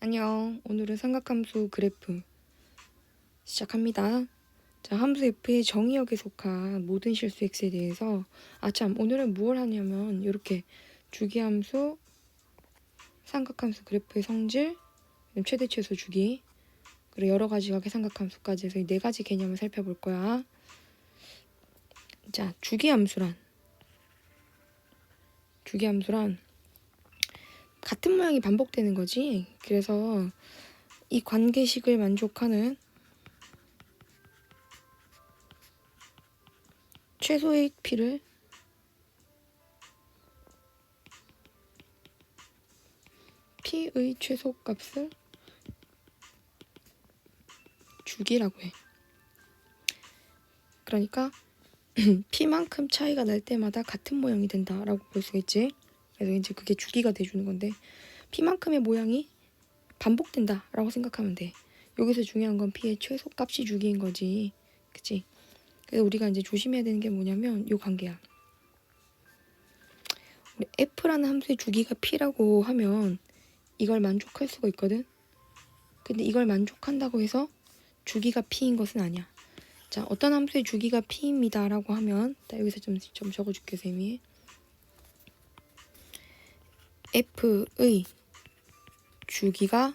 안녕. 오늘은 삼각함수 그래프 시작합니다. 자, 함수 f의 정의역에 속한 모든 실수 x에 대해서 오늘은 무엇 하냐면 이렇게 주기함수, 삼각함수 그래프의 성질, 최대 최소 주기, 그리고 여러 가지 각의 삼각함수까지 해서 이 네 가지 개념을 살펴볼 거야. 자, 주기함수란 같은 모양이 반복되는 거지. 그래서 이 관계식을 만족하는 최소의 p를 p의 최소값을 주기라고 해. 그러니까 p만큼 차이가 날 때마다 같은 모양이 된다라고 볼 수 있지. 그래서 이제 그게 주기가 돼주는 건데 p만큼의 모양이 반복된다라고 생각하면 돼. 여기서 중요한 건 p의 최소값이 주기인 거지. 그치? 그래서 우리가 이제 조심해야 되는 게 뭐냐면 요 관계야. 우리 f라는 함수의 주기가 p라고 하면 이걸 만족할 수가 있거든. 근데 이걸 만족한다고 해서 주기가 p인 것은 아니야. 자, 어떤 함수의 주기가 p입니다 라고 하면 여기서 좀 적어줄게, 쌤이. f의 주기가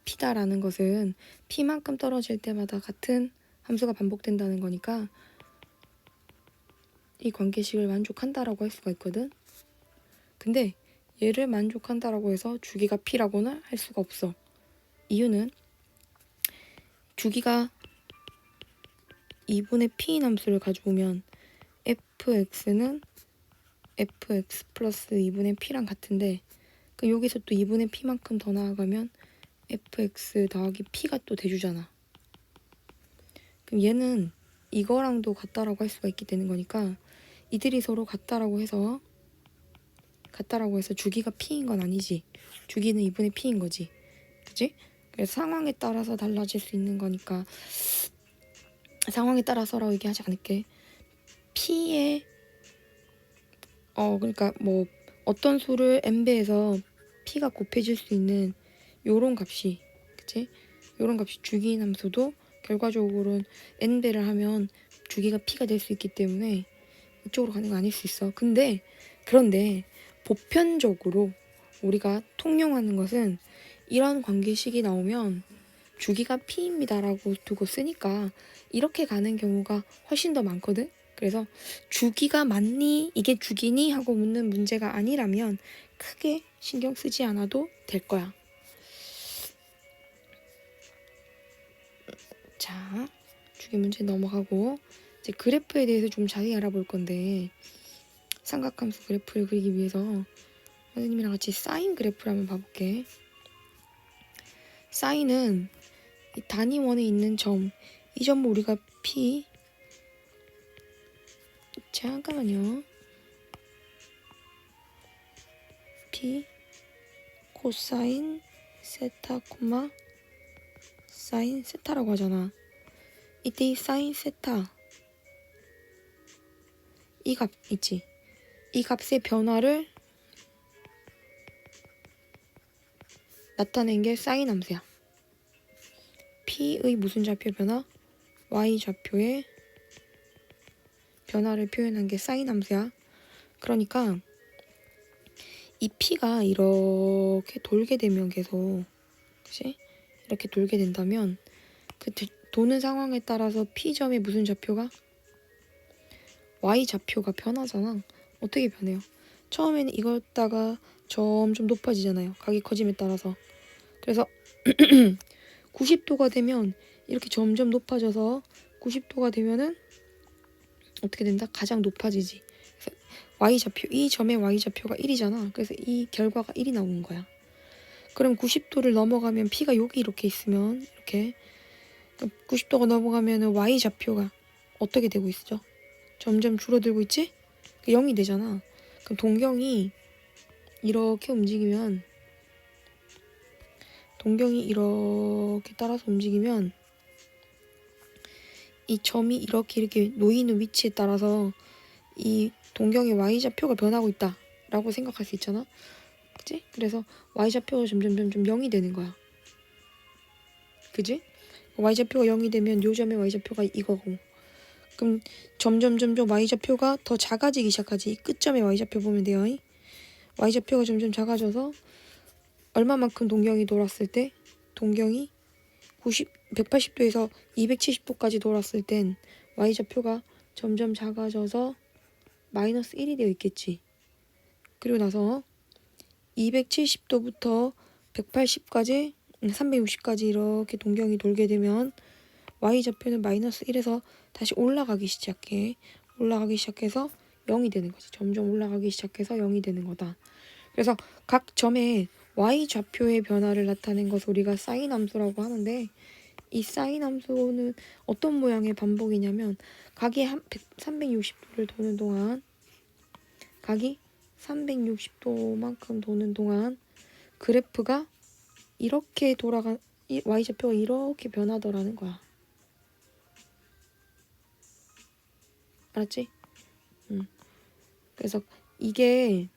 p다라는 것은 p만큼 떨어질 때마다 같은 함수가 반복된다는 거니까 이 관계식을 만족한다라고 할 수가 있거든. 근데 얘를 만족한다라고 해서 주기가 p라고는 할 수가 없어. 이유는 주기가 2분의 p인 함수를 가져오면 fx는 fx 플러스 2분의 p랑 같은데 여기서 또 2분의 p만큼 더 나아가면 fx 더하기 p가 또 돼주잖아. 그럼 얘는 이거랑도 같다라고 할 수가 있게 되는 거니까 이들이 서로 같다라고 해서 주기가 p인 건 아니지. 주기는 2분의 p인 거지. 그치? 그래서 상황에 따라서 달라질 수 있는 거니까 상황에 따라서라고 얘기하지 않을게. p의 그러니까 뭐 어떤 수를 n배에서 p가 곱해질 수 있는 요런 값이, 그치? 요런 값이 주기인 함수도 결과적으로는 n배를 하면 주기가 p가 될 수 있기 때문에 이쪽으로 가는 거 아닐 수 있어. 그런데 보편적으로 우리가 통용하는 것은 이런 관계식이 나오면 주기가 p입니다라고 두고 쓰니까 이렇게 가는 경우가 훨씬 더 많거든. 그래서 주기가 맞니? 이게 주기니? 하고 묻는 문제가 아니라면 크게 신경 쓰지 않아도 될 거야. 자, 주기 문제 넘어가고 이제 그래프에 대해서 좀 자세히 알아볼 건데 삼각함수 그래프를 그리기 위해서 선생님이랑 같이 사인 그래프를 한번 봐볼게. 사인은 이 단위원에 있는 점, 이 점을 우리가 p 잠깐만요. p 코사인 세타 콤마 사인 세타라고 하잖아. 이때 이 사인 세타 이 값 있지. 이 값의 변화를 나타낸 게 사인 함수야. p의 무슨 좌표 변화? y 좌표의 변화를 표현한 게 사인 함수야. 그러니까 이 p가 이렇게 돌게 되면 계속, 그치? 이렇게 돌게 된다면 그 도는 상황에 따라서 p점의 무슨 좌표가? y 좌표가 변하잖아. 어떻게 변해요? 처음에는 이거였다가 점점 높아지잖아요. 각이 커짐에 따라서. 그래서 90도가 되면 이렇게 점점 높아져서 90도가 되면은 어떻게 된다? 가장 높아지지. 그래서 y좌표, 이 점의 y좌표가 1이잖아. 그래서 이 결과가 1이 나오는 거야. 그럼 90도를 넘어가면 p가 여기 이렇게 있으면 이렇게 90도가 넘어가면 y좌표가 어떻게 되고 있죠? 점점 줄어들고 있지? 0이 되잖아. 그럼 동경이 이렇게 움직이면 이 점이 이렇게 놓이는 위치에 따라서 이 동경의 y좌표가 변하고 있다 라고 생각할 수 있잖아. 그치? 그래서 y좌표가 점점 0이 되는 거야. 그지? y좌표가 0이 되면 요 점의 y좌표가 이거고, 그럼 점점 y좌표가 더 작아지기 시작하지. 이 끝점의 y좌표 보면 돼요. y좌표가 점점 작아져서 얼마만큼 동경이 돌았을 때, 동경이 180도에서 270도까지 돌았을 땐 y좌표가 점점 작아져서 마이너스 1이 되어 있겠지. 그리고 나서 270도부터 180까지 360까지 이렇게 동경이 돌게 되면 y좌표는 마이너스 1에서 다시 올라가기 시작해. 올라가기 시작해서 0이 되는 거지. 점점 올라가기 시작해서 0이 되는 거다. 그래서 각 점의 y좌표의 변화를 나타낸 것을 우리가 사인 함수라고 하는데, 이 사인 함수는 어떤 모양의 반복이냐면 각이 360도를 도는 동안, 각이 360도만큼 도는 동안 그래프가 이렇게 y좌표가 이렇게 변하더라는 거야. 알았지? 그래서 이게,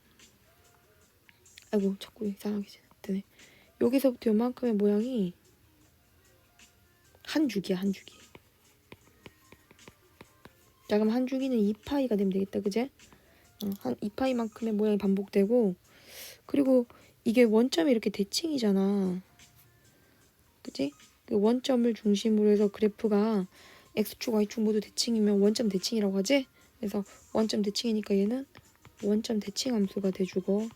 아이고 자꾸 이상하게 되네. 여기서부터 요만큼의 모양이 한 주기야, 한 주기. 자, 그럼 한 주기는 2파이가 되면 되겠다, 그제? 한 2파이만큼의 모양이 반복되고, 그리고 이게 원점이 이렇게 대칭이잖아. 그치? 그 원점을 중심으로 해서 그래프가 x축, y축 모두 대칭이면 원점 대칭이라고 하지? 그래서 원점 대칭이니까 얘는 원점 대칭 함수가 돼주고,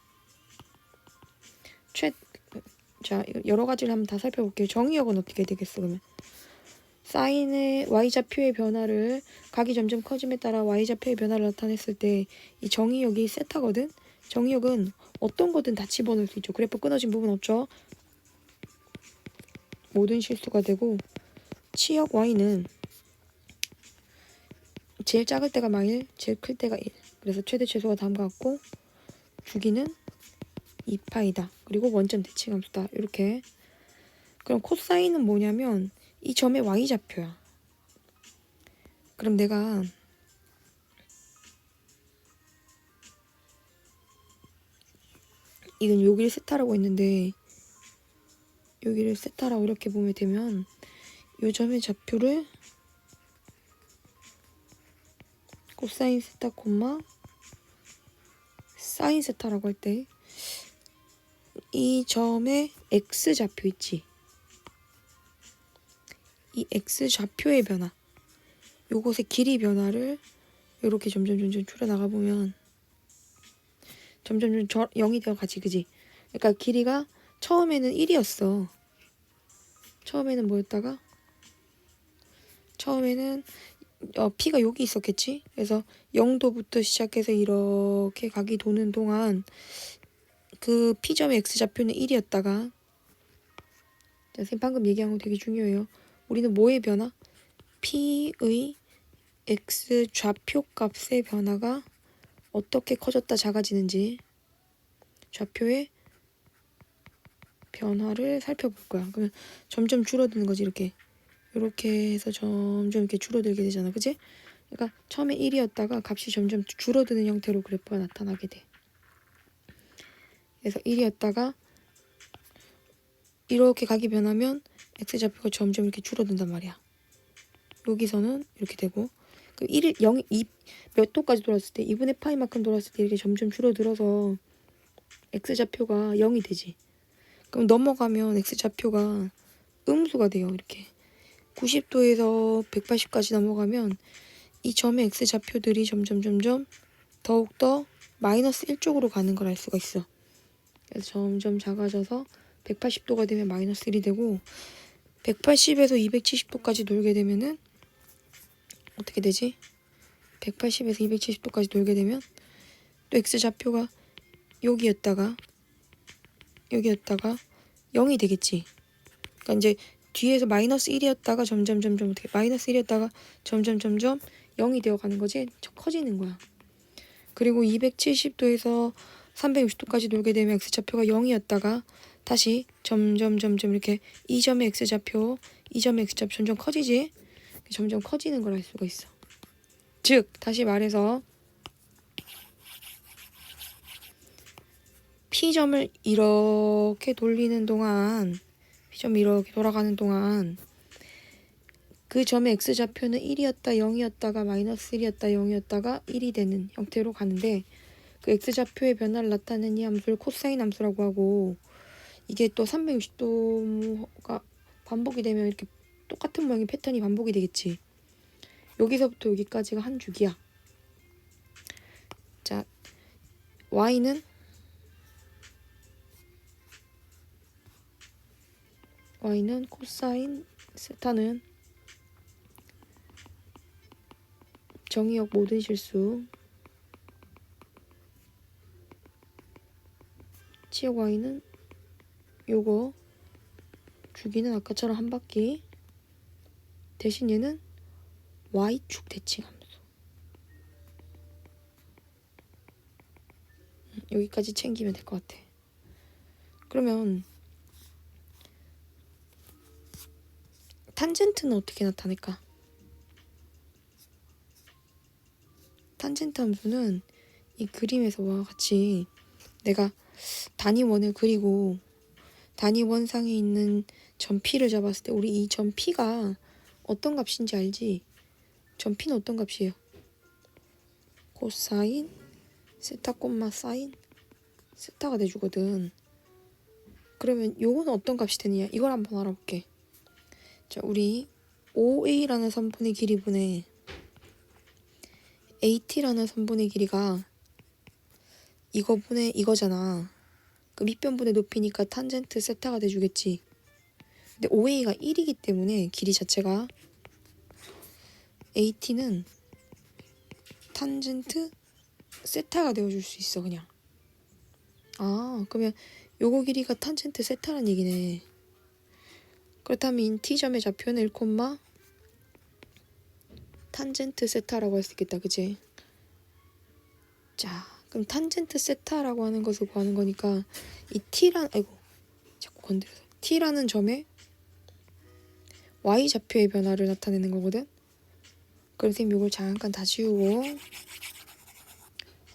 자, 여러 가지를 한번 다 살펴볼게요. 정의역은 어떻게 되겠어, 그러면? 사인의 y좌표의 변화를, 각이 점점 커짐에 따라 y좌표의 변화를 나타냈을 때 이 정의역이 세타거든? 정의역은 어떤 거든 다 집어넣을 수 있죠. 그래프 끊어진 부분 없죠? 모든 실수가 되고, 치역 y는 제일 작을 때가 마일, 제일 클 때가 1. 그래서 최대 최소가 다음과 같고, 주기는 2파이다. 그리고 원점 대칭 함수다. 이렇게. 그럼 코사인은 뭐냐면 이 점의 y좌표야. 그럼 내가 이건 여기를 세타라고 했는데, 여기를 세타라고 이렇게 보면 되면 이 점의 좌표를 코사인 세타 콤마 사인 세타라고 할 때 이 점의 x좌표 있지? 이 x좌표의 변화, 요것의 길이 변화를 이렇게 점점 줄여나가 보면 점점 0이 되어가지, 그지? 그러니까 길이가 처음에는 1이었어. 처음에는 뭐였다가, 처음에는 P가 여기 있었겠지? 그래서 0도부터 시작해서 이렇게 각이 도는 동안 그 P점의 x좌표는 1이었다가, 자, 선생님 방금 얘기한 거 되게 중요해요. 우리는 뭐의 변화? P의 x좌표 값의 변화가 어떻게 커졌다 작아지는지, 좌표의 변화를 살펴볼 거야. 그러면 점점 줄어드는 거지. 이렇게 해서 점점 이렇게 줄어들게 되잖아, 그치? 그러니까 처음에 1이었다가 값이 점점 줄어드는 형태로 그래프가 나타나게 돼. 그래서 1이었다가 이렇게 각이 변하면 x좌표가 점점 이렇게 줄어든단 말이야. 여기서는 이렇게 되고, 그 1을 0, 2, 몇 도까지 돌았을 때, 2분의 파이만큼 돌았을 때 이렇게 점점 줄어들어서 x좌표가 0이 되지. 그럼 넘어가면 x좌표가 음수가 돼요. 이렇게 90도에서 180까지 넘어가면 이 점의 x좌표들이 점점 더욱더 마이너스 1쪽으로 가는 걸 알 수가 있어. 그래서 점점 작아져서 180도가 되면 마이너스 1이 되고, 180에서 270도까지 돌게 되면은 어떻게 되지? 180에서 270도까지 돌게 되면 또 x좌표가 여기였다가 0이 되겠지. 그러니까 이제 뒤에서 마이너스 1이었다가 점점 어떻게 마이너스 1이었다가 점점 0이 되어가는 거지. 커지는 거야. 그리고 270도에서 360도까지 돌게 되면 x좌표가 0이었다가 다시 점점 이렇게 이 점의 x좌표 점점 커지지. 점점 커지는 걸 알 수가 있어. 즉 다시 말해서 P점을 이렇게 돌리는 동안, P점이 이렇게 돌아가는 동안 그 점의 X좌표는 1이었다 0이었다가 마이너스 1이었다 0이었다가 1이 되는 형태로 가는데, 그 X좌표의 변화를 나타내는 이 함수를 코사인 함수라고 하고, 이게 또 360도가 반복이 되면 이렇게 똑같은 모양의 패턴이 반복이 되겠지. 여기서부터 여기까지가 한 줄기야. 자, y는 코사인 세타는 정의역 모든 실수 치역 y는 요거 주기는 아까처럼 한 바퀴, 대신 얘는 y축 대칭 함수. 여기까지 챙기면 될 것 같아. 그러면 탄젠트는 어떻게 나타낼까? 탄젠트 함수는 이 그림에서와 같이 내가 단위원을 그리고 단위원상에 있는 점 P를 잡았을 때 우리 이 점 P가 어떤 값인지 알지? 점 P는 어떤 값이에요? 코사인 세타 콤마 사인 세타가 돼주거든. 그러면 요거는 어떤 값이 되느냐? 이걸 한번 알아볼게. 자, 우리 OA라는 선분의 길이분의 AT라는 선분의 길이가 이거분의 이거잖아. 그 밑변분의 높이니까 탄젠트 세타가 돼주겠지. 근데 OA가 1이기 때문에 길이 자체가 AT는 탄젠트 세타가 되어줄 수 있어, 그냥. 아, 그러면 요거 길이가 탄젠트 세타란 얘기네. 그렇다면 T점의 좌표는 1, 탄젠트 세타라고 할 수 있겠다, 그치? 자, 그럼 탄젠트 세타라고 하는 것을 구하는 거니까 이 아이고 자꾸 건드려서 T라는 점에 Y좌표의 변화를 나타내는 거거든? 그럼 선생님 이걸 잠깐 다 지우고,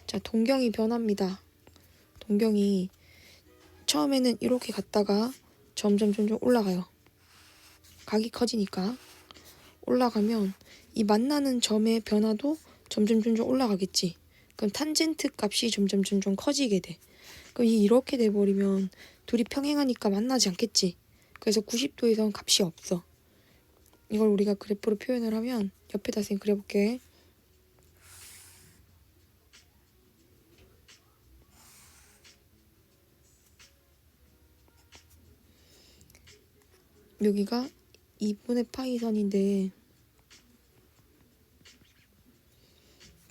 자, 동경이 변합니다. 동경이 처음에는 이렇게 갔다가 점점 올라가요. 각이 커지니까 올라가면 이 만나는 점의 변화도 점점 올라가겠지. 그럼 탄젠트 값이 점점 커지게 돼. 그럼 이렇게 돼버리면 둘이 평행하니까 만나지 않겠지. 그래서 90도에선 값이 없어. 이걸 우리가 그래프로 표현을 하면, 옆에다 선생님 그려볼게. 여기가 2분의 파이 선인데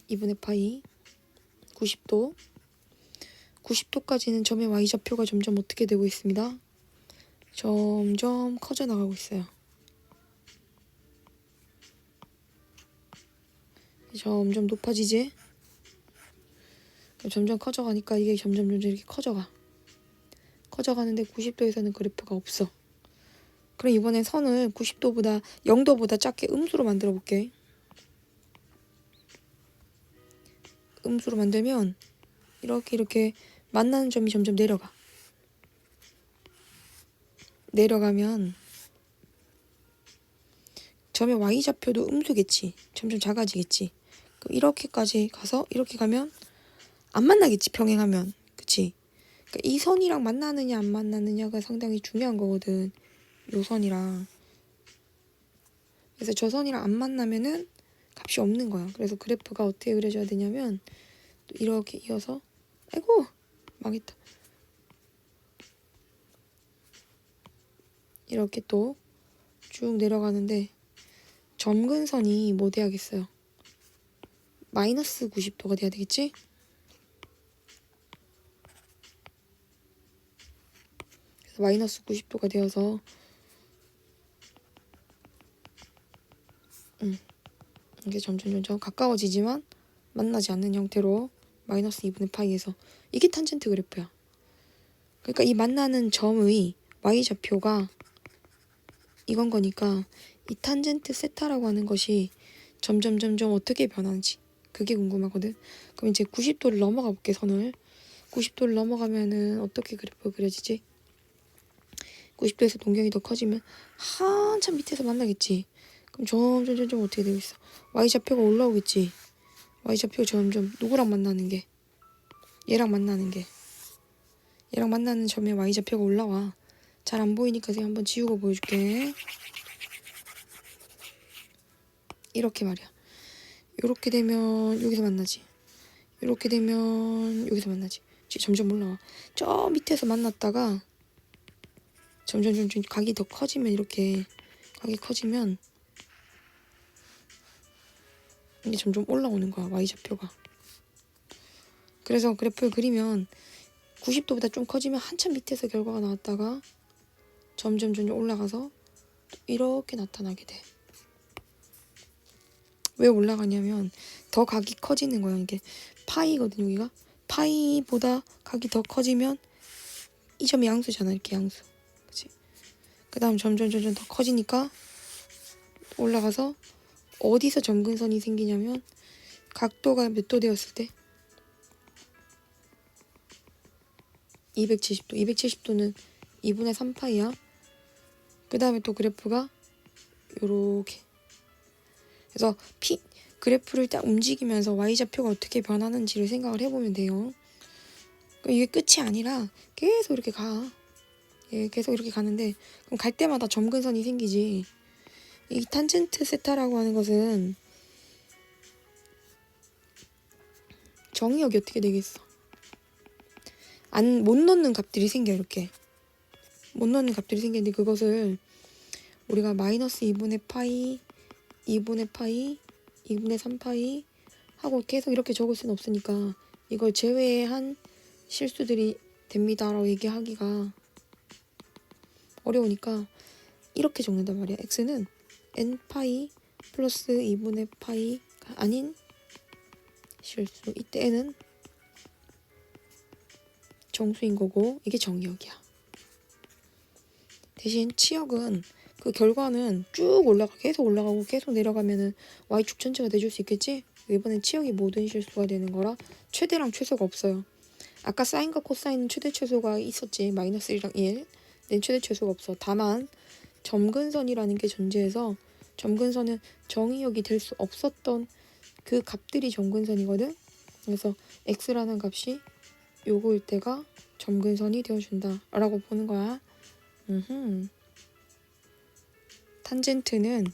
2분의 파이 90도 90도까지는 점의 y좌표가 점점 어떻게 되고 있습니다. 점점 커져 나가고 있어요. 점점 높아지지? 점점 커져가니까 이게 점점 이렇게 커져가는데 90도에서는 그래프가 없어. 그럼 이번엔 선을 90도보다 0도보다 작게 음수로 만들어 볼게. 음수로 만들면 이렇게 만나는 점이 점점 내려가면 점의 y좌표도 음수겠지. 점점 작아지겠지. 이렇게까지 가서 이렇게 가면 안 만나겠지, 평행하면. 그치? 그러니까 이 선이랑 만나느냐 안 만나느냐가 상당히 중요한 거거든. 요 선이랑. 그래서 저 선이랑 안 만나면은 값이 없는 거야. 그래서 그래프가 어떻게 그려져야 되냐면 또 이렇게 이어서, 아이고 망했다. 이렇게 또 쭉 내려가는데 점근선이 뭐 돼야겠어요? 마이너스 90도가 돼야 되겠지? 그래서 마이너스 90도가 되어서 이게 점점 가까워지지만 만나지 않는 형태로 마이너스 2분의 파이에서, 이게 탄젠트 그래프야. 그러니까 이 만나는 점의 y좌표가 이건 거니까 이 탄젠트 세타라고 하는 것이 점점 어떻게 변하는지 그게 궁금하거든. 그럼 이제 90도를 넘어가 볼게, 선을. 90도를 넘어가면은 어떻게 그래프가 그려지지? 90도에서 동경이 더 커지면 한참 밑에서 만나겠지. 그럼 점점 어떻게 되고 있어? Y좌표가 올라오겠지. Y좌표가 점점 누구랑 만나는 게? 얘랑 만나는 게. 얘랑 만나는 점에 Y좌표가 올라와. 잘 안 보이니까 제가 한번 지우고 보여줄게. 이렇게 말이야. 이렇게 되면 여기서 만나지. 이렇게 되면 여기서 만나지. 점점 올라와. 저 밑에서 만났다가 점점 각이 더 커지면 이렇게 각이 커지면 이게 점점 올라오는 거야. Y좌표가. 그래서 그래프를 그리면 90도보다 좀 커지면 한참 밑에서 결과가 나왔다가 점점 올라가서 이렇게 나타나게 돼. 왜 올라가냐면 더 각이 커지는 거야. 이게 파이거든 여기가. 파이보다 각이 더 커지면 이 점이 양수잖아. 이렇게 양수. 그치? 그 다음 점점 더 커지니까 올라가서 어디서 점근선이 생기냐면 각도가 몇 도 되었을 때? 270도. 270도는 2분의 3파이야. 그 다음에 또 그래프가 요렇게. 그래서 그래프를 딱 움직이면서 Y좌표가 어떻게 변하는지를 생각을 해보면 돼요. 이게 끝이 아니라 계속 이렇게 가. 예, 계속 이렇게 가는데 그럼 갈 때마다 점근선이 생기지. 이 탄젠트 세타라고 하는 것은 정의역이 어떻게 되겠어? 못 넣는 값들이 생겨. 이렇게 못 넣는 값들이 생기는데 그것을 우리가 마이너스 2분의 파이 2분의 파이 2분의 3파이 하고 계속 이렇게 적을 수는 없으니까 이걸 제외한 실수들이 됩니다라고 얘기하기가 어려우니까 이렇게 적는단 말이야. x는 n파이 플러스 2분의 파이가 아닌 실수. 이때 n은 정수인 거고 이게 정의역이야. 대신 치역은 그 결과는 쭉 계속 올라가고 계속 내려가면은 y축 전체가 돼줄 수 있겠지? 이번엔 치역이 모든 실수가 되는 거라 최대랑 최소가 없어요. 아까 사인과 코사인은 최대 최소가 있었지. 마이너스 1이랑 1. nên 최대 최소가 없어. 다만 점근선이라는 게 존재해서 점근선은 정의역이 될 수 없었던 그 값들이 점근선이거든. 그래서 x라는 값이 요거일 때가 점근선이 되어준다 라고 보는 거야. 탄젠트는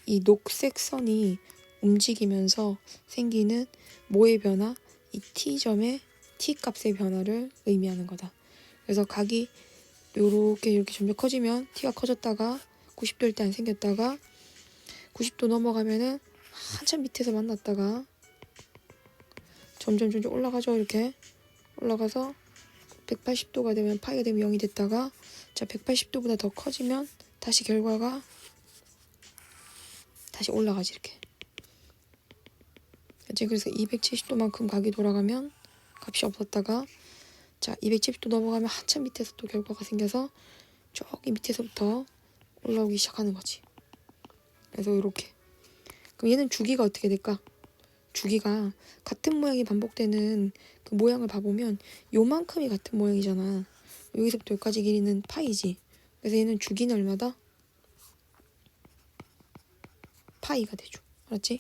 이 녹색 선이 움직이면서 생기는 뭐의 변화? 이 t점의 t값의 변화를 의미하는 거다. 그래서 각이 이렇게 점점 커지면 t가 커졌다가 90도일 때 안 생겼다가 90도 넘어가면은 한참 밑에서 만났다가 점점 올라가죠. 이렇게 올라가서 180도가 되면 파이가 되면 0이 됐다가 자 180도보다 더 커지면 다시 결과가 다시 올라가지. 이렇게. 그래서 270도만큼 각이 돌아가면 값이 없었다가 자 270도 넘어가면 한참 밑에서 또 결과가 생겨서 저기 밑에서부터 올라오기 시작하는 거지. 그래서 이렇게. 그럼 얘는 주기가 어떻게 될까? 주기가 같은 모양이 반복되는 그 모양을 봐보면 요만큼이 같은 모양이잖아. 여기서부터 여기까지 길이는 파이지. 그래서 얘는 주기는 얼마다? 파이가 되죠. 알았지?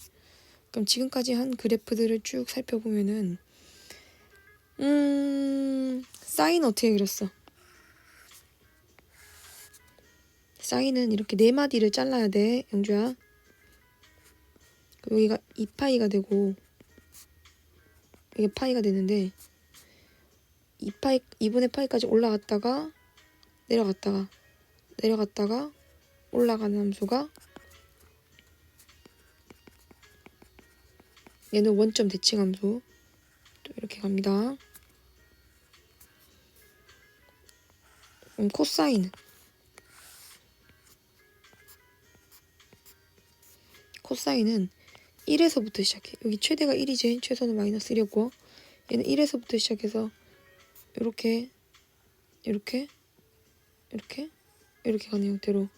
그럼 지금까지 한 그래프들을 쭉 살펴보면은 사인 어떻게 그렸어? 사인은 이렇게 네 마디를 잘라야 돼. 영주야. 여기가 2파이가 되고 이게 파이가 되는데 2분의 파이까지 올라갔다가 내려갔다가 올라가는 함수가 얘는 원점 대칭 함수. 또 이렇게 갑니다. 코사인은 1에서부터 시작해. 여기 최대가 1이지. 최소는 마이너스 1이었고 얘는 1에서부터 시작해서 이렇게 가는 형태로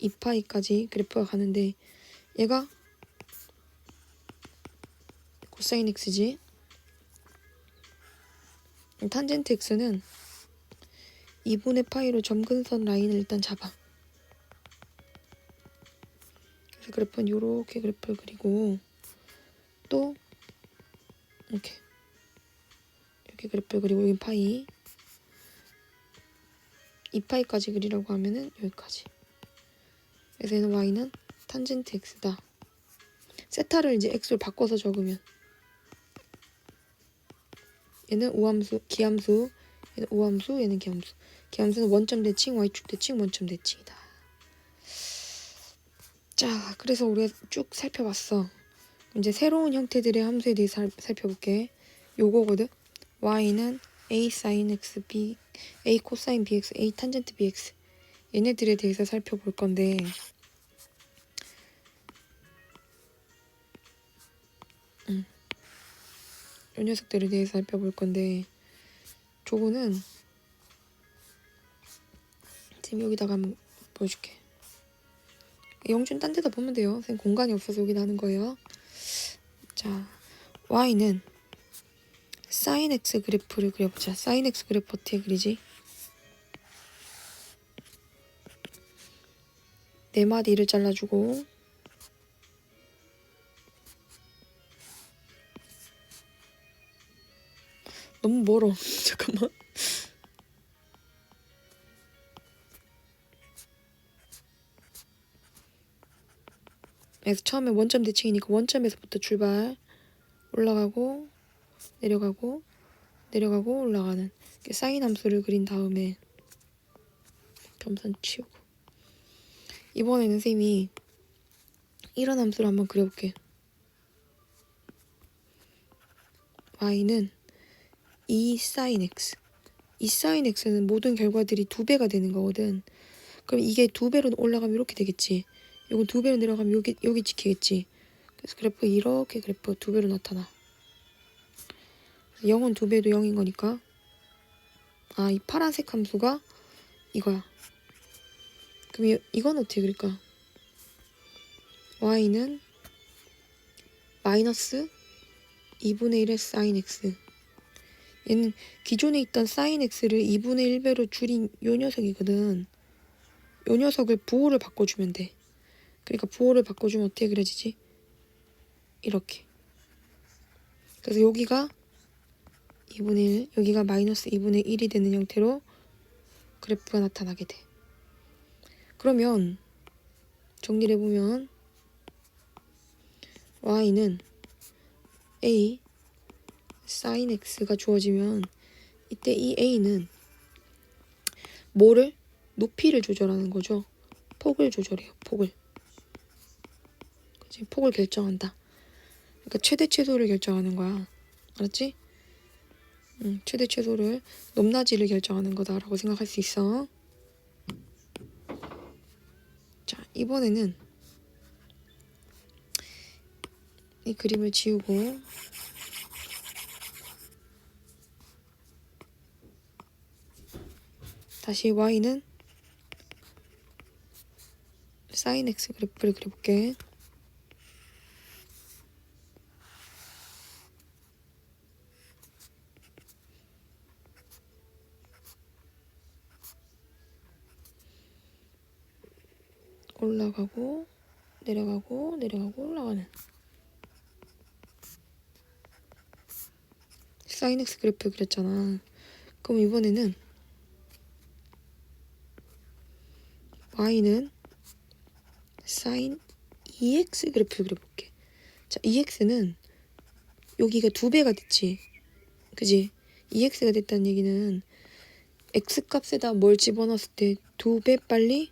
2파이까지 그래프가 가는데 얘가 코사인 x지. 탄젠트 x는 2분의 파이로 점근선 라인을 일단 잡아. 그래서 그래프는 요렇게 그래프를 그리고 또 이렇게 그래프를 그리고 여기 파이 2파이까지 그리려고 하면은 여기까지. 그래서 얘는 y는 탄젠트 x다. 세타를 이제 x로 바꿔서 적으면 얘는 오함수, 기함수, 얘는 오함수, 얘는 기함수. 기함수는 원점 대칭, y축 대칭, 원점 대칭이다. 자, 그래서 우리가 쭉 살펴봤어. 이제 새로운 형태들의 함수에 대해서 살펴볼게. 요거거든. y는 a sin x, b, a 코사인 bx, a 탄젠트 bx 얘네들에 대해서 살펴볼 건데 이 녀석들에 대해서 살펴볼 건데 저거는 지금 여기다가 한번 보여줄게. 영준 딴 데다 보면 돼요. 선생님 공간이 없어서 여기 나는 거예요. 자, y는 sin x 그래프를 그려보자. sin x 그래프 어떻게 그리지? 네 마디를 잘라주고 너무 멀어. 잠깐만. 그래서 처음에 원점 대칭이니까 원점에서부터 출발. 올라가고 내려가고 내려가고 올라가는 사인 함수를 그린 다음에 점선 치우고 이번에는 선생님이 이런 함수를 한번 그려볼게. y는 2 sin x. 이 sin x는 모든 결과들이 2배가 되는 거거든. 그럼 이게 2배로 올라가면 이렇게 되겠지. 이건 2배로 내려가면 여기 지키겠지. 그래서 그래프 이렇게 그래프 2배로 나타나. 0은 2배도 0인 거니까 이 파란색 함수가 이거야. 그럼 이건 어떻게 그릴까? y는 마이너스 2분의 1의 sin x. 얘는 기존에 있던 sin x를 2분의 1배로 줄인 요 녀석이거든. 요 녀석을 부호를 바꿔주면 돼. 그러니까 부호를 바꿔주면 어떻게 그려지지? 이렇게. 그래서 여기가 2분의 1, 여기가 마이너스 2분의 1이 되는 형태로 그래프가 나타나게 돼. 그러면 정리를 해보면 y는 a sin x가 주어지면 이때 이 a는 뭐를? 높이를 조절하는 거죠. 폭을 조절해요. 폭을. 그치? 폭을 결정한다. 그러니까 최대 최소를 결정하는 거야. 알았지? 최대 최소를 높낮이를 결정하는 거다라고 생각할 수 있어. 자, 이번에는 이 그림을 지우고 다시 y는 sin x 그래프를 그려볼게. 올라가고 내려가고 내려가고 올라가는 sin x 그래프 그렸잖아. 그럼 이번에는 y는 sin 2x 그래프를 그려볼게. 자, 2x는 여기가 2배가 됐지. 그지? 2x가 됐다는 얘기는 x값에다 뭘 집어넣었을 때 2배 빨리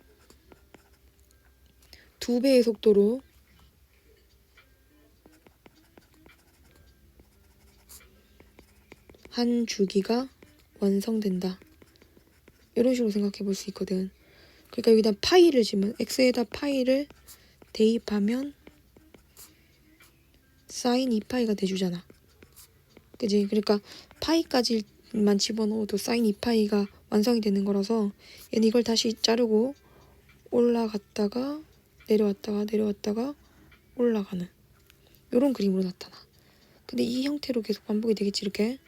2배의 속도로 한 주기가 완성된다. 이런 식으로 생각해 볼 수 있거든. 그러니까 여기다 파이를 지면 x에다 파이를 대입하면 sin 2파이가 돼주잖아. 그지? 그러니까 파이까지만 집어넣어도 sin 2파이가 완성이 되는 거라서 얘는 이걸 다시 자르고 올라갔다가 내려왔다가 내려왔다가 올라가는 이런 그림으로 나타나. 근데 이 형태로 계속 반복이 되겠지 이렇게.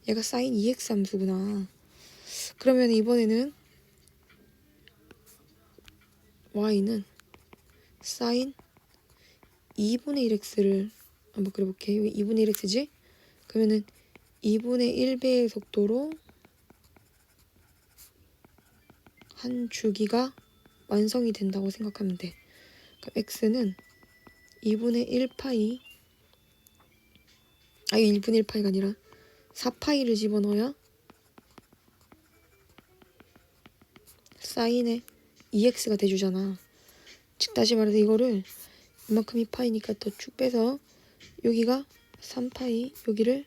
얘가 sin 2x 함수구나. 그러면 이번에는 y는 sin 2분의 1x를 한번 그려볼게. 여기 2분의 1x지? 그러면은 2분의 1배의 속도로 한 주기가 완성이 된다고 생각하면 돼. 그럼 x는 2분의 1파이, 1분의 1파이가 아니라 4파이를 집어넣어야 사인의 2x가 돼주잖아. 즉 다시 말해서 이거를 이만큼이 파이니까 더 쭉 빼서 여기가 3파이, 여기를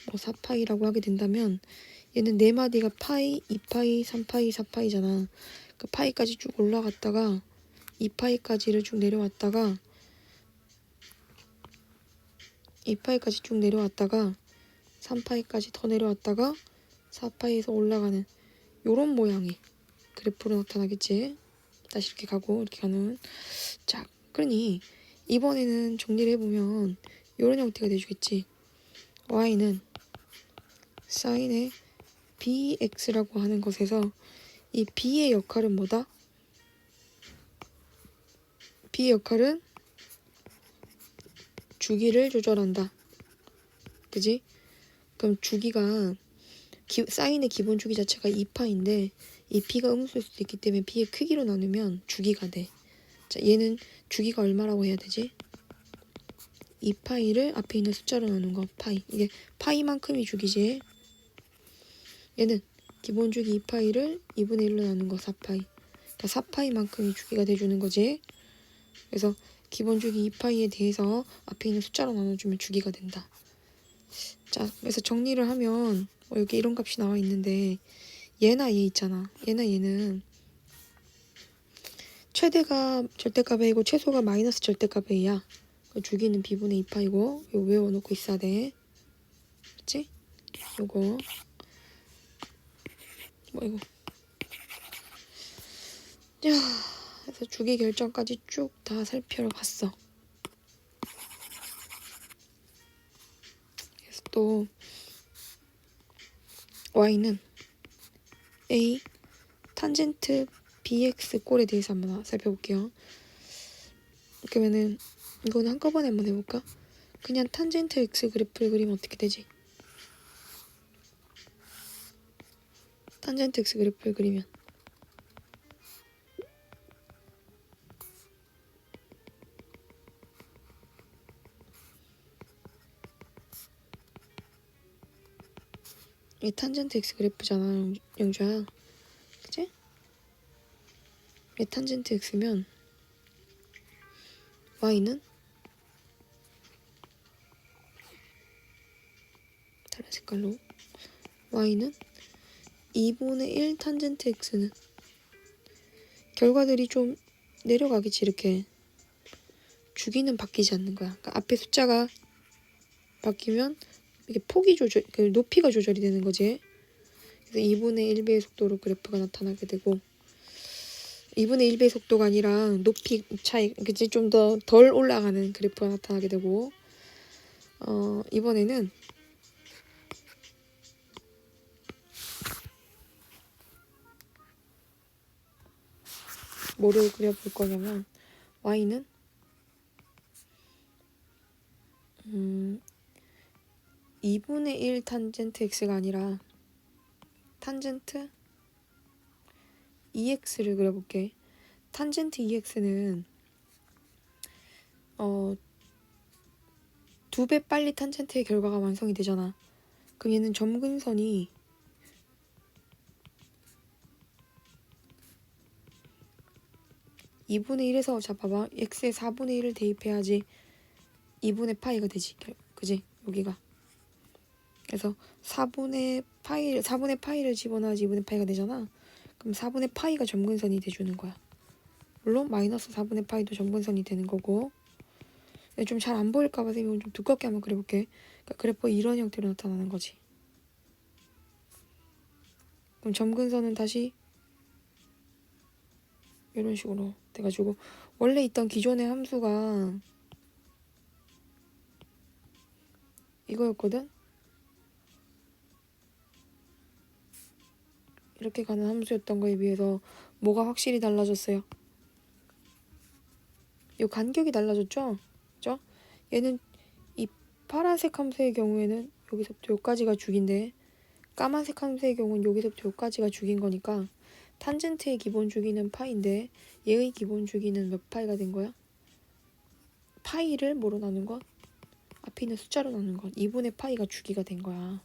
뭐 4파이라고 하게 된다면 얘는 네 마디가 파이, 2파이, 3파이, 4파이잖아. 그 파이까지 쭉 올라갔다가 2파이까지를 쭉 내려왔다가 2파이까지 쭉 내려왔다가 3파이까지 더 내려왔다가 4파이에서 올라가는 요런 모양의 그래프로 나타나겠지. 다시 이렇게 가고 이렇게 가는. 자, 그러니 이번에는 정리를 해보면 요런 형태가 돼주겠지. y는 sin의 bx라고 하는 것에서 이 b의 역할은 뭐다? b의 역할은 주기를 조절한다. 그지? 그럼 주기가 사인의 기본 주기 자체가 2파인데 이 p가 음수일 수도 있기 때문에 p의 크기로 나누면 주기가 돼. 자, 얘는 주기가 얼마라고 해야 되지? 2파이를 앞에 있는 숫자로 나눈 거 파이. 이게 파이만큼이 주기지. 얘는 기본 주기 2파이를 2분의 1로 나눈 거 4파이. 그러니까 4파이만큼이 주기가 돼주는 거지. 그래서 기본 주기 2파이에 대해서 앞에 있는 숫자로 나눠주면 주기가 된다. 자, 그래서 정리를 하면 여기 이런 값이 나와 있는데 얘나 얘 있잖아. 얘나 얘는 최대가 절대값 a고 최소가 마이너스 절대값 a야. 주기는 b분의 2파이고 이거 외워놓고 있어야 돼. 그치? 요거 뭐 이거 야, 그래서 주기 결정까지 쭉 다 살펴봤어. 그래서 또 y는 a 탄젠트 bx 꼴에 대해서 한번 살펴볼게요. 그러면은 이거는 한꺼번에 한번 해볼까? 그냥 탄젠트 x 그래프를 그리면 어떻게 되지? 탄젠트 x 그래프를 그리면 이 탄젠트 x 그래프잖아, 영주야. 그치? 이 탄젠트 x면 y는 다른 색깔로 y는 2분의 1 탄젠트 x는 결과들이 좀 내려가겠지. 이렇게 주기는 바뀌지 않는 거야. 그러니까 앞에 숫자가 바뀌면 이게 폭이 조절, 그 높이가 조절이 되는 거지. 그래서 2분의 1배의 속도로 그래프가 나타나게 되고 2분의 1배의 속도가 아니라 높이 차이, 그치? 좀 더 덜 올라가는 그래프가 나타나게 되고 이번에는 뭐를 그려볼 거냐면 y는 2분의 1 탄젠트 x가 아니라 탄젠트 2x를 그려볼게. 탄젠트 2x는 2배 빨리 탄젠트의 결과가 완성이 되잖아. 그럼 얘는 점근선이 2분의 1에서 자 봐봐. x에 4분의 1을 대입해야지 2분의 파이가 되지. 그지? 여기가. 그래서 4분의 파이를 집어넣어야지 2분의 파이가 되잖아. 그럼 4분의 파이가 점근선이 돼주는 거야. 물론 마이너스 4분의 파이도 점근선이 되는 거고. 좀 잘 안 보일까봐 선생님은 좀 두껍게 한번 그려볼게. 그러니까 그래프 이런 형태로 나타나는 거지. 그럼 점근선은 다시 이런 식으로 돼가지고 원래 있던 기존의 함수가 이거였거든? 이렇게 가는 함수였던 거에 비해서 뭐가 확실히 달라졌어요? 이 간격이 달라졌죠? 그죠? 얘는 이 파란색 함수의 경우에는 여기서부터 여기까지가 주기인데 까만색 함수의 경우는 여기서부터 여기까지가 주기인 거니까 탄젠트의 기본 주기는 파이인데 얘의 기본 주기는 몇 파이가 된 거야? 파이를 뭐로 나눈 것? 앞에 있는 숫자로 나눈 것. 2분의 파이가 주기가 된 거야.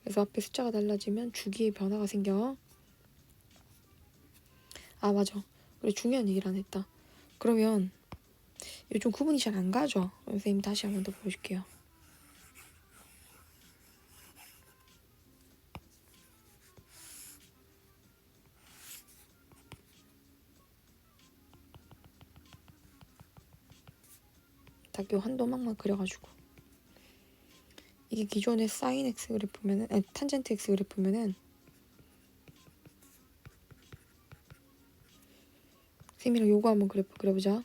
그래서 앞에 숫자가 달라지면 주기의 변화가 생겨. 아 맞아. 그래 중요한 얘기를 안 했다. 그러면 요즘 구분이 잘 안 가죠? 선생님 다시 한 번 더 보여줄게요. 딱 요 한 도막만 그려가지고 이게 기존의 사인 x 그래프면은 아니 탄젠트 x 그래프면은 쌤이랑 요거 한번 그래프 그려보자.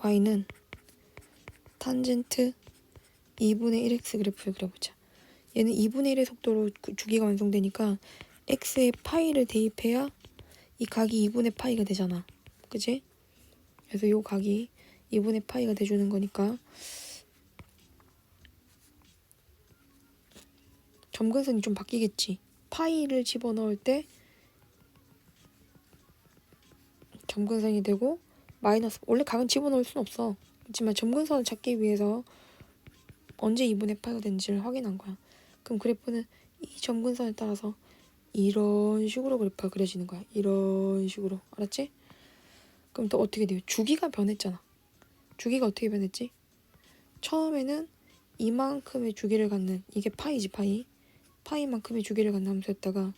y는 탄젠트 2분의 1x 그래프를 그려보자. 얘는 2분의 1의 속도로 주기가 완성되니까 x에 파이를 대입해야 이 각이 2분의 파이가 되잖아. 그치? 그래서 요 각이 2분의 파이가 돼주는 거니까 점근선이 좀 바뀌겠지. 파이를 집어넣을 때 점근선이 되고 마이너스 원래 각은 집어넣을 수는 없어. 그렇지만 점근선을 찾기 위해서 언제 2분의 파이가 되는지를 확인한 거야. 그럼 그래프는 이 점근선에 따라서 이런 식으로 그래프가 그려지는 거야. 이런 식으로. 알았지? 그럼 또 어떻게 돼요? 주기가 변했잖아. 주기가 어떻게 변했지? 처음에는 이만큼의 주기를 갖는 이게 파이지 파이. 파이만큼의 주기를 갖는 함수였다가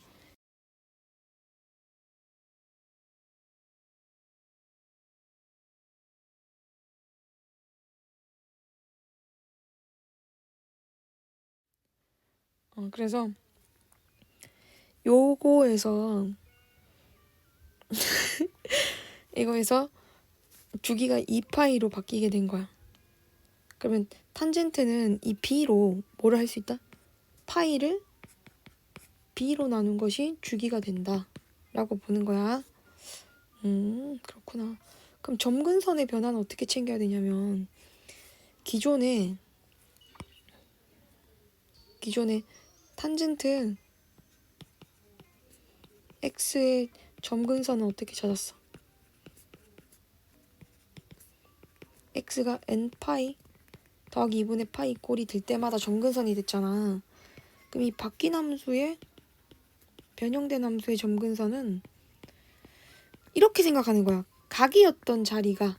그래서 요거에서 이거에서 주기가 2파이로 바뀌게 된 거야. 그러면 탄젠트는 이 b로 뭐를 할 수 있다? 파이를 b로 나눈 것이 주기가 된다 라고 보는 거야. 그렇구나. 그럼 점근선의 변화는 어떻게 챙겨야 되냐면 기존에 탄젠트 x의 점근선은 어떻게 찾았어? x가 n파이 더하기 2분의 파이 꼴이 될 때마다 점근선이 됐잖아. 그럼 이 바뀐 함수의 변형된 함수의 점근선은 이렇게 생각하는 거야. 각이었던 자리가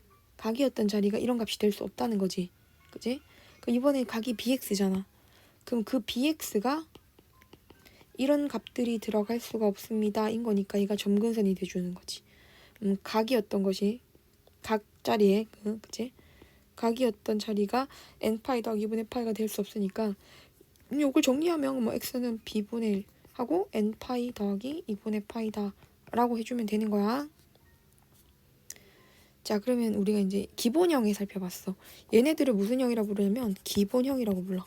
이런 값이 될 수 없다는 거지. 그지? 그럼 이번에 각이 bx잖아. 그럼 그 bx가 이런 값들이 들어갈 수가 없습니다. 인 거니까 얘가 점근선이 돼주는 거지. 각이었던 것이 각 자리에 그치? 각이었던 자리가 n파이 더하기 2분의 파이가 될 수 없으니까 이걸 정리하면 뭐 x는 b분의 1 하고 n파이 더하기 2분의 파이다 라고 해주면 되는 거야. 자 그러면 우리가 이제 기본형에 살펴봤어. 얘네들을 무슨 형이라고 부르냐면 기본형이라고 불러.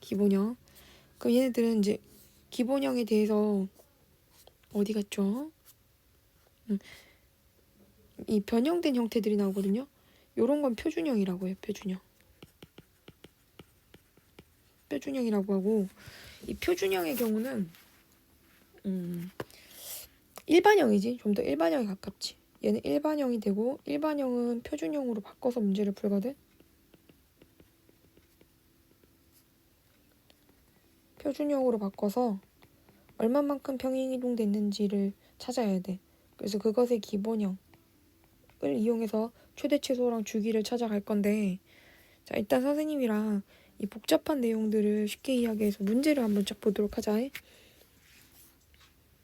기본형. 그럼 얘네들은 이제 기본형에 대해서 어디 갔죠? 이 변형된 형태들이 나오거든요. 요런 건 표준형이라고 해요. 표준형이라고 하고 이 표준형의 경우는 일반형이지. 좀 더 일반형에 가깝지. 얘는 일반형이 되고 일반형은 표준형으로 바꿔서 문제를 풀거든. 표준형으로 바꿔서 얼마만큼 평행이동됐는지를 찾아야 돼. 그래서 그것의 기본형을 이용해서 최대 최소랑 주기를 찾아갈 건데 자 일단 선생님이랑 이 복잡한 내용들을 쉽게 이야기해서 문제를 한번 쫙 보도록 하자.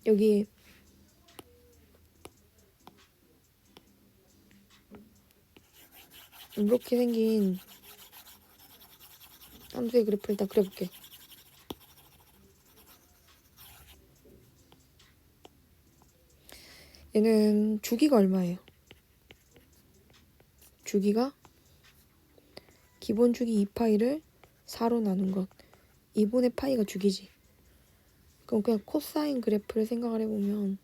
여기 이렇게 생긴 함수의 그래프를 일단 그려볼게. 얘는 주기가 얼마예요? 주기가 기본 주기 2파이를 4로 나눈 것. 2분의 파이가 주기지. 그럼 그냥 코사인 그래프를 생각을 해보면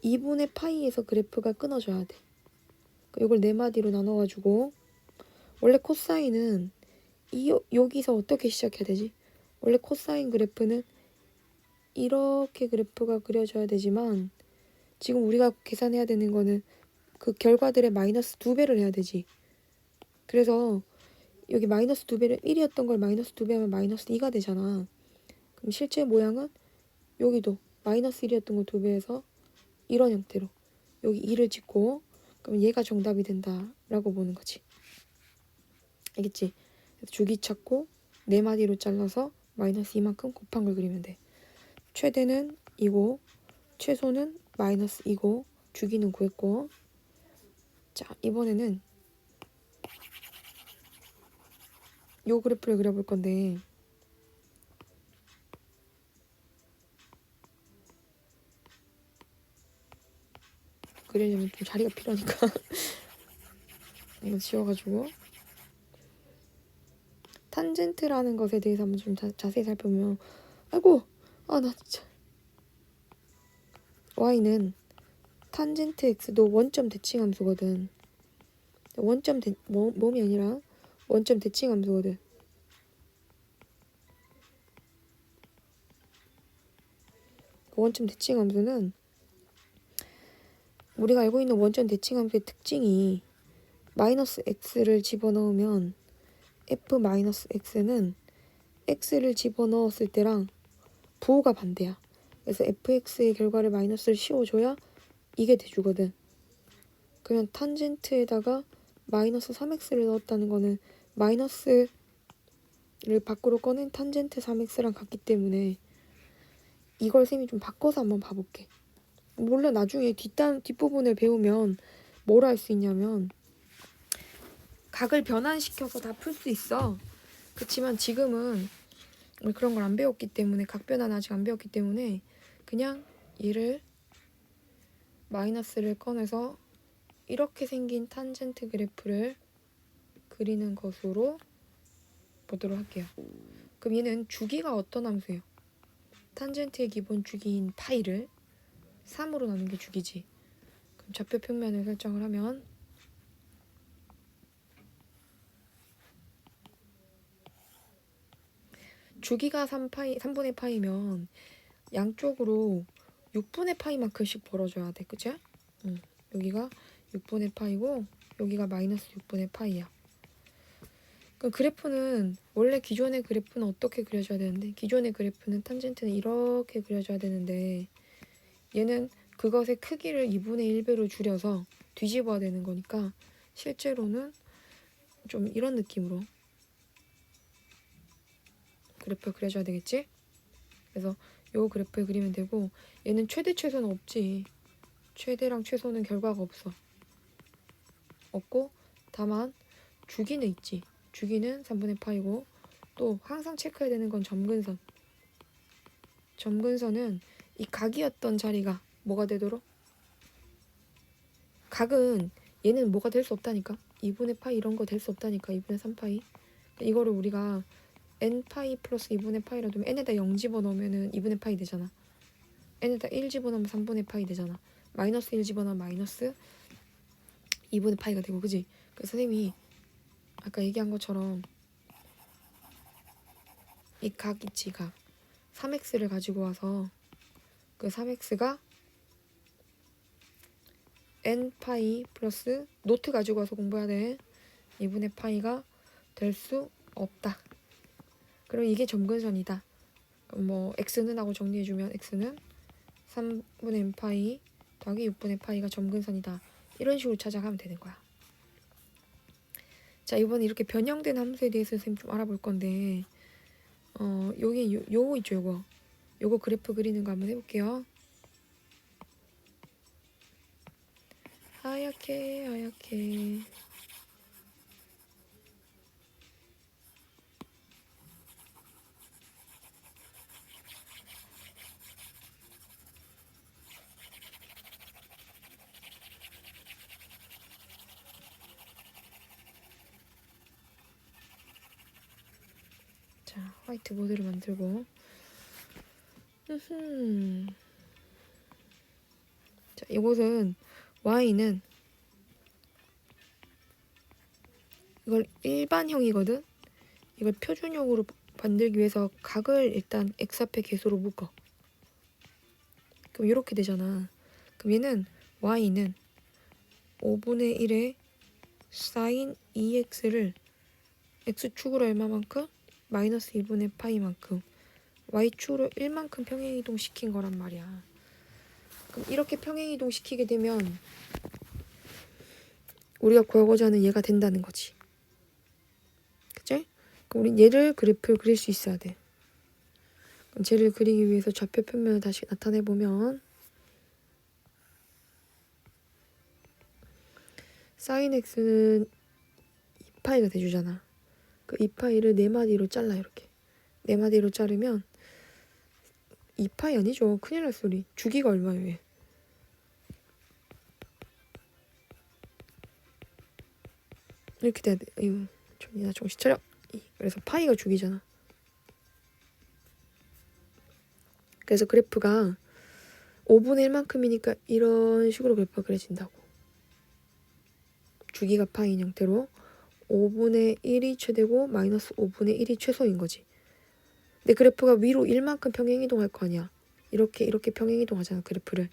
2분의 파이에서 그래프가 끊어져야 돼. 이걸 4마디로 나눠가지고 원래 코사인은 여기서 어떻게 시작해야 되지? 원래 코사인 그래프는 이렇게 그래프가 그려져야 되지만 지금 우리가 계산해야 되는 거는 그 결과들의 마이너스 2배를 해야 되지. 그래서 여기 마이너스 2배를 1이었던 걸 마이너스 2배 하면 마이너스 2가 되잖아. 그럼 실제 모양은 여기도 마이너스 1이었던 걸 2배해서 이런 형태로 여기 2를 찍고 그럼 얘가 정답이 된다라고 보는 거지. 알겠지? 주기 찾고 4마디로 잘라서 마이너스 2만큼 곱한 걸 그리면 돼. 최대는 2고 최소는 마이너스 2고 주기는 구했고 자 이번에는 요 그래프를 그려볼 건데 그리려면 좀 자리가 필요하니까 이거 지워가지고 탄젠트라는 것에 대해서 한번 좀 자세히 살펴보면 아이고 아 나 진짜 y는 탄젠트 x도 원점 대칭 함수거든. 원점 몸이 아니라 원점 대칭 함수거든. 그 원점 대칭 함수는 우리가 알고 있는 원점 대칭 함수의 특징이 마이너스 x를 집어넣으면 f 마이너스 x는 x를 집어넣었을 때랑 부호가 반대야. 그래서 fx의 결과를 마이너스를 씌워줘야 이게 돼주거든. 그러면 탄젠트에다가 마이너스 3x를 넣었다는 거는 마이너스를 밖으로 꺼낸 탄젠트 3x랑 같기 때문에 이걸 쌤이 좀 바꿔서 한번 봐볼게. 물론 나중에 뒷부분을 배우면 뭘 할 수 있냐면 각을 변환시켜서 다 풀 수 있어. 그렇지만 지금은 그런 걸 안 배웠기 때문에 각 변환 아직 안 배웠기 때문에 그냥 얘를 마이너스를 꺼내서 이렇게 생긴 탄젠트 그래프를 그리는 것으로 보도록 할게요. 그럼 얘는 주기가 어떤 함수예요? 탄젠트의 기본 주기인 파이를 3으로 나눈 게 주기지. 그럼 좌표 평면을 설정을 하면 주기가 3분의 파이면 양쪽으로 6분의 파이만큼씩 벌어줘야 돼. 그치? 여기가 6분의 파이고 여기가 마이너스 6분의 파이야. 그럼 그래프는 원래 기존의 그래프는 어떻게 그려줘야 되는데 기존의 그래프는 탄젠트는 이렇게 그려줘야 되는데 얘는 그것의 크기를 2분의 1배로 줄여서 뒤집어야 되는 거니까 실제로는 좀 이런 느낌으로 그래프를 그려줘야 되겠지? 그래서 요 그래프를 그리면 되고 얘는 최대 최소는 없지. 최대랑 최소는 결과가 없고 다만 주기는 있지. 주기는 3분의 파이고 또 항상 체크해야 되는 건 점근선. 점근선은 이 각이었던 자리가 뭐가 되도록? 각은 얘는 뭐가 될 수 없다니까. 2분의 파이 이런 거 될 수 없다니까. 2분의 3파이. 이거를 우리가 n파이 플러스 2분의 파이라 두면 n에다 0 집어넣으면 2분의 파이 되잖아. n에다 1 집어넣으면 3분의 파이 되잖아. 마이너스 1 집어넣으면 마이너스 2분의 파이가 되고 그지? 그래서 선생님이 아까 얘기한 것처럼 이 각 있지 각 3x를 가지고 와서 그 3x가 n파이 플러스 노트 가지고 와서 공부해야 돼. 2분의 파이가 될 수 없다. 그럼 이게 점근선이다. 뭐 x는 하고 정리해주면 x는 3분의 n파이 더하기 6분의 파이가 점근선이다. 이런 식으로 찾아가면 되는 거야. 자 이번에 이렇게 변형된 함수에 대해서 선생님 좀 알아볼 건데 여기 요거 있죠 요거 그래프 그리는 거 한번 해볼게요. 하얗게 자 화이트보드를 만들고 자, 이것은 y는 이걸 일반형이거든. 이걸 표준형으로 만들기 위해서 각을 일단 x 앞에 계수로 묶어. 그럼 이렇게 되잖아. 그럼 얘는 y는 5분의 1의 sin 2x를 x축으로 얼마만큼? 마이너스 2분의 파이만큼 y축으로 1만큼 평행이동 시킨 거란 말이야. 그럼 이렇게 평행이동 시키게 되면 우리가 구하고자 하는 얘가 된다는 거지. 그치? 그럼 우리 얘를 그래프를 그릴 수 있어야 돼. 그럼 쟤를 그리기 위해서 좌표 평면을 다시 나타내보면 sin x는 2파이가 돼주잖아. 그 2파이를 4마디로 잘라. 이렇게 4마디로 자르면 2파이 아니죠. 큰일 날 소리. 주기가 얼마예요? 이렇게 돼야 돼. 이거 나 정신 차려. 그래서 파이가 주기잖아. 그래서 그래프가 5분의 1만큼이니까 이런 식으로 그래프가 그려진다고. 주기가 파이인 형태로 5분의 1이 최대고 마이너스 5분의 1이 최소인 거지. 근데 그래프가 위로 1만큼 평행이동할 거 아니야. 이렇게 평행이동하잖아, 그래프를.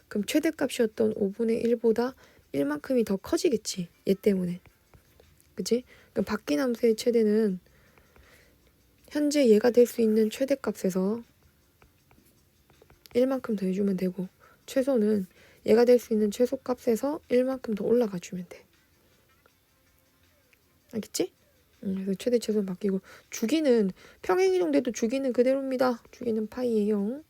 그럼 최대값이었던 5분의 1보다 1만큼이 더 커지겠지, 얘 때문에. 그치? 그럼 바뀐 함수의 최대는 현재 얘가 될 수 있는 최대값에서 1만큼 더 해주면 되고, 최소는 얘가 될 수 있는 최소값에서 1만큼 더 올라가 주면 돼. 알겠지? 그래서 최대 최소는 바뀌고, 주기는 평행이동돼도 주기는 그대로입니다. 주기는 파이예요.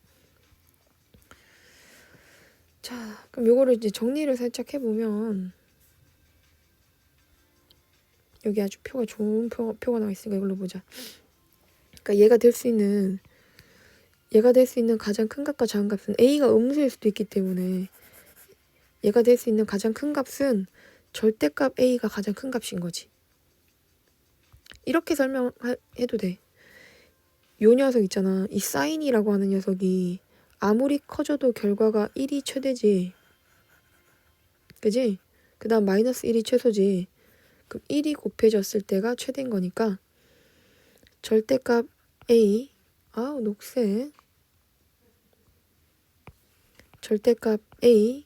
자, 그럼 요거를 이제 정리를 살짝 해보면 여기 아주 표가 좋은 표가 나와 있으니까 이걸로 보자. 그러니까 얘가 될 수 있는 가장 큰 값과 작은 값은 a가 음수일 수도 있기 때문에 얘가 될 수 있는 가장 큰 값은 절대값 a가 가장 큰 값인 거지. 이렇게 설명해도 돼. 요 녀석 있잖아. 이 사인이라고 하는 녀석이 아무리 커져도 결과가 1이 최대지. 그지? 그 다음 마이너스 1이 최소지. 그럼 1이 곱해졌을 때가 최대인 거니까 절대값 a, 녹색. 절대값 a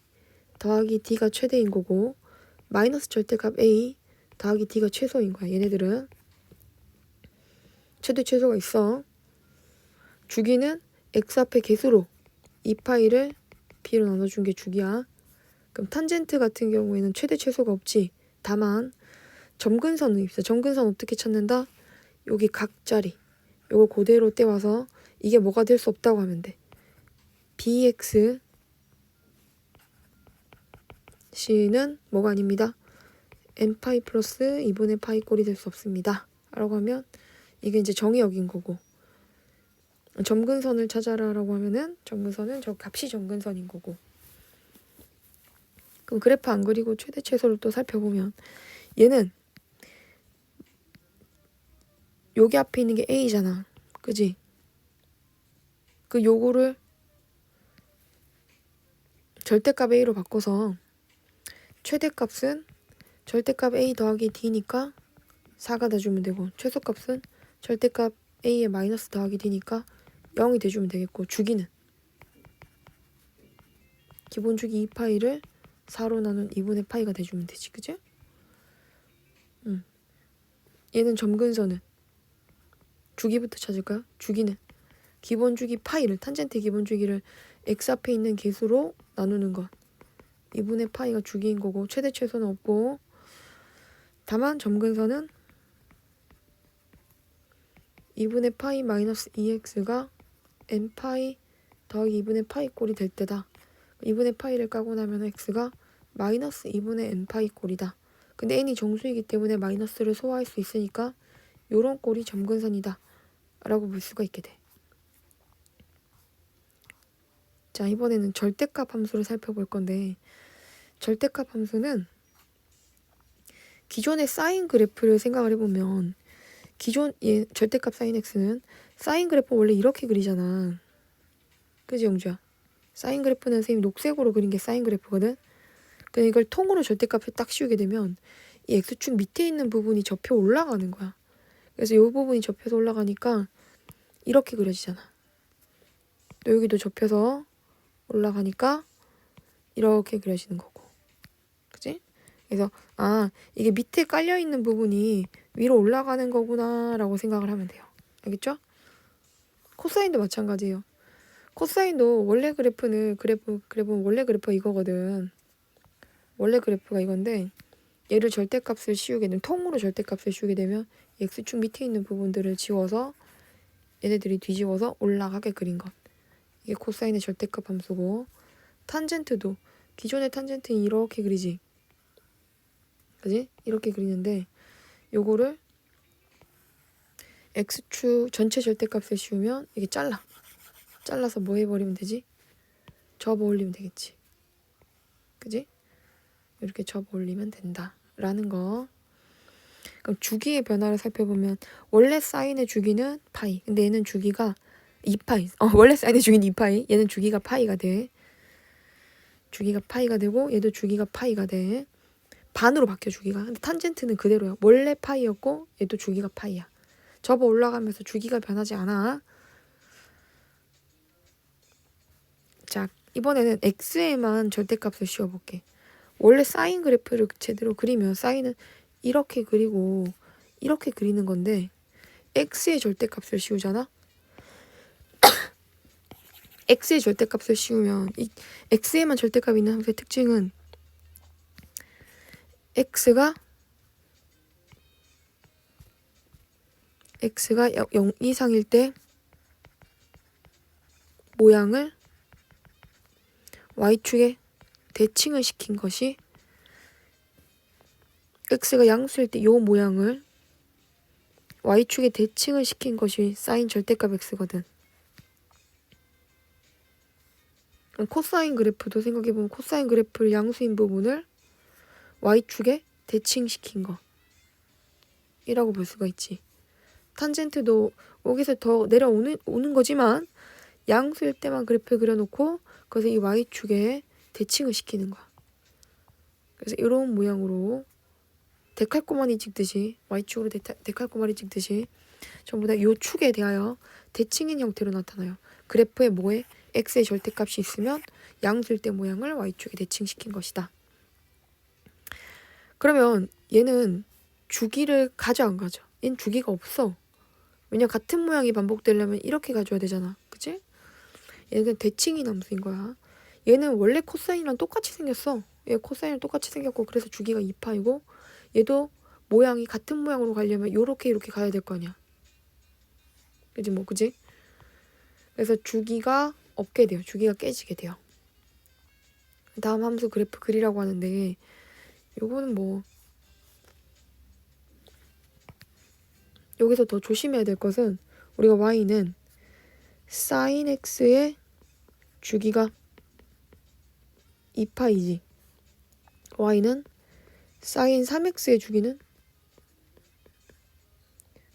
더하기 d가 최대인 거고 마이너스 절대값 a 더하기 d가 최소인 거야. 얘네들은 최대 최소가 있어. 주기는 x 앞에 개수로 2파이를 b로 나눠준 게 주기야. 그럼 탄젠트 같은 경우에는 최대 최소가 없지. 다만 점근선은 있어. 점근선 어떻게 찾는다? 여기 각자리 요거 그대로 떼와서 이게 뭐가 될 수 없다고 하면 돼. bx c는 뭐가 아닙니다. n파이 플러스 2분의 파이 꼴이 될 수 없습니다. 라고 하면 이게 이제 정의역인 거고, 점근선을 찾아라 라고 하면은 점근선은 저 값이 점근선인 거고. 그럼 그래프 안 그리고 최대 최소를 또 살펴보면 얘는 여기 앞에 있는 게 a잖아. 그지? 그 요거를 절대값 a로 바꿔서 최대값은 절대값 a 더하기 d니까 4가 돼주면 되고, 최소값은 절대값 a에 마이너스 더하기 d니까 0이 돼주면 되겠고, 주기는 기본 주기 2파이를 4로 나눈 2분의 파이가 돼주면 되지. 그지? 얘는 점근선은 주기부터 찾을까요? 주기는 기본 주기 파이를, 탄젠트 기본 주기를 x 앞에 있는 개수로 나누는 것. 2분의 파이가 주기인 거고, 최대 최소는 없고, 다만 점근선은 2분의 파이 마이너스 2x가 n파이 더하기 2분의 파이 꼴이 될 때다. 2분의 파이를 까고 나면 x가 마이너스 2분의 n파이 꼴이다. 근데 n이 정수이기 때문에 마이너스를 소화할 수 있으니까 요런 꼴이 점근선이다 라고 볼 수가 있게 돼. 자, 이번에는 절대값 함수를 살펴볼 건데, 절대값 함수는 기존의 사인 그래프를 생각을 해보면 기존 절대값 사인 x는 사인 그래프 원래 이렇게 그리잖아. 그지 영주야? 사인 그래프는 선생님이 녹색으로 그린 게 사인 그래프거든. 근데 이걸 통으로 절대값을 딱 씌우게 되면 이 x축 밑에 있는 부분이 접혀 올라가는 거야. 그래서 이 부분이 접혀서 올라가니까 이렇게 그려지잖아. 또 여기도 접혀서 올라가니까 이렇게 그려지는 거고. 그치? 그래서 이게 밑에 깔려있는 부분이 위로 올라가는 거구나 라고 생각을 하면 돼요. 알겠죠? 코사인도 마찬가지예요. 코사인도 원래 그래프는 원래 그래프가 이거거든. 원래 그래프가 이건데 얘를 절대값을 씌우게 되면 통으로 절대값을 씌우게 되면 x축 밑에 있는 부분들을 지워서 얘네들이 뒤집어서 올라가게 그린 것. 이게 코사인의 절대값 함수고 탄젠트도 기존의 탄젠트는 이렇게 그리지. 그지? 이렇게 그리는데 요거를 x축 전체 절대값을 씌우면 이게 잘라서 뭐 해버리면 되지? 접어 올리면 되겠지. 그지? 이렇게 접어 올리면 된다 라는 거. 그럼 주기의 변화를 살펴보면 원래 사인의 주기는 파이. 근데 얘는 주기가 2파이. 원래 사인의 주기는 2파이. 얘는 주기가 파이가 돼. 주기가 파이가 되고 얘도 주기가 파이가 돼. 반으로 바뀌어 주기가. 근데 탄젠트는 그대로야. 원래 파이였고 얘도 주기가 파이야. 접어 올라가면서 주기가 변하지 않아. 자, 이번에는 x에만 절대값을 씌워볼게. 원래 사인 그래프를 제대로 그리면 사인은 이렇게 그리고 이렇게 그리는 건데 x의 절대값을 씌우잖아. x의 절대값을 씌우면 이 x에만 절대값이 있는 함수의 특징은 x가 0 이상일 때 모양을 y축에 대칭을 시킨 것이 x가 양수일 때 이 모양을 y축에 대칭을 시킨 것이 사인 절대값 x거든. 코사인 그래프도 생각해보면 코사인 그래프를 양수인 부분을 y축에 대칭시킨 거 이라고 볼 수가 있지. 탄젠트도 여기서 더 내려오는 거지만 양수일 때만 그래프를 그려놓고 그래서 이 y축에 대칭을 시키는 거야. 그래서 이런 모양으로 데칼코마니 찍듯이 y축으로 데칼코마니 찍듯이 전부 다 이 축에 대하여 대칭인 형태로 나타나요. 그래프에 뭐에 x의 절대값이 있으면 양수일 때 모양을 y축에 대칭시킨 것이다. 그러면 얘는 주기를 가져 안 가져? 얘는 주기가 없어. 왜냐 같은 모양이 반복되려면 이렇게 가져야 되잖아. 그치? 얘는 대칭인 함수인 거야. 얘는 원래 코사인이랑 똑같이 생겼어. 얘 코사인이랑 똑같이 생겼고 그래서 주기가 2파이고 얘도 모양이 같은 모양으로 가려면 요렇게 가야 될 거 아니야. 그지 뭐 그지? 그래서 주기가 없게 돼요. 주기가 깨지게 돼요. 다음 함수 그래프 그리라고 하는데 요거는 뭐 여기서 더 조심해야 될 것은 우리가 y는 sin x의 주기가 2파이지. y는 sin 3x의 주기는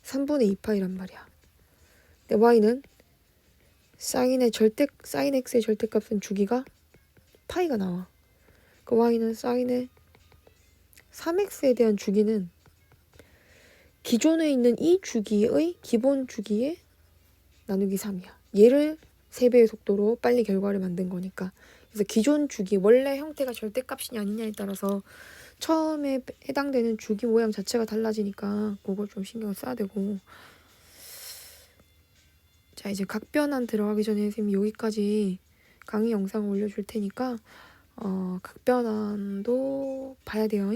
3분의 2파이란 말이야. 근데 y는 sin x의 절대값은 주기가 파이가 나와. 그 y는 sin의 3x에 대한 주기는 기존에 있는 이 주기의 기본 주기에 나누기 3이야. 얘를 3배의 속도로 빨리 결과를 만든 거니까. 그래서 기존 주기, 원래 형태가 절대값이냐 아니냐에 따라서 처음에 해당되는 주기 모양 자체가 달라지니까 그걸 좀 신경을 써야 되고. 자, 이제 각변환 들어가기 전에 선생님이 여기까지 강의 영상을 올려줄 테니까 각변환도 봐야 돼요.